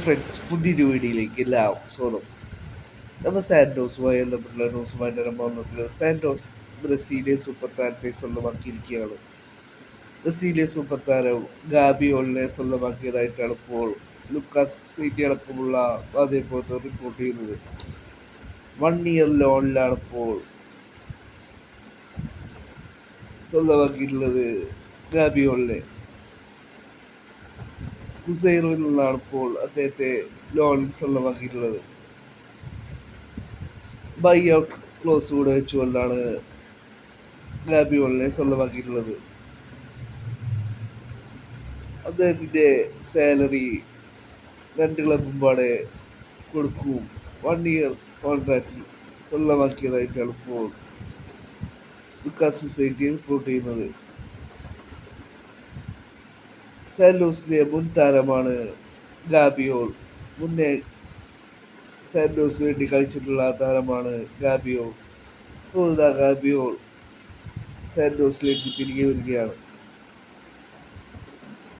Friends, പുതിയൊരു വീഡിയോയിലേക്ക് എല്ലാവർക്കും സ്വാഗതം. നമ്മൾ സാന്റോസുമായി ബന്ധപ്പെട്ടുള്ള ന്യൂസുമായിട്ട് വന്നിട്ടുള്ളത്. സാന്റോസ് ബ്രസീലിയൻ സൂപ്പർ താരത്തെ സ്വന്തമാക്കിയിരിക്കുകയാണ്. ബ്രസീലിയൻ സൂപ്പർ താരം ഗാബിയോളിനെ സ്വന്തമാക്കിയതായിട്ടാണ് ഇപ്പോൾ ലുക്കാസ് സീറ്റി അടക്കമുള്ള മാധ്യമപ്രവർത്തകർ റിപ്പോർട്ട് ചെയ്യുന്നത്. 1 ഇയർ ലോണിലാണ് ഇപ്പോൾ സ്വന്തമാക്കിയിട്ടുള്ളത് ഗാബിയോളിനെ. കുസൈറോയിൽ നിന്നാണ് ഇപ്പോൾ അദ്ദേഹത്തെ ലോണിൽ സ്വന്തമാക്കിയിട്ടുള്ളത്. ബൈ ഔട്ട് ക്ലോസ് കൂടെ വെച്ചുകൊണ്ടാണ് ഗാബിയോളിനെ സ്വന്തമാക്കിയിട്ടുള്ളത്. അദ്ദേഹത്തിൻ്റെ സാലറി 2 ക്ലബുമ്പാടെ കൊടുക്കും 1 ഇയർ കോൺട്രാക്റ്റിൽ സ്വന്തമാക്കിയതായിട്ടാണ് ഇപ്പോൾ ലുക്കാസ് സൊസൈറ്റി റിപ്പോർട്ട് ചെയ്യുന്നത്. സാന്റോസിലെ മുൻ താരമാണ് ഗാബിയോൾ. മുന്നേ സാന്റോസിന് വേണ്ടി കളിച്ചിട്ടുള്ള താരമാണ് ഗാബിയോൾ. ഇപ്പോൾ ഗാബിയോൾ സാന്റോസിലേക്ക് തിരികെ വരികയാണ്.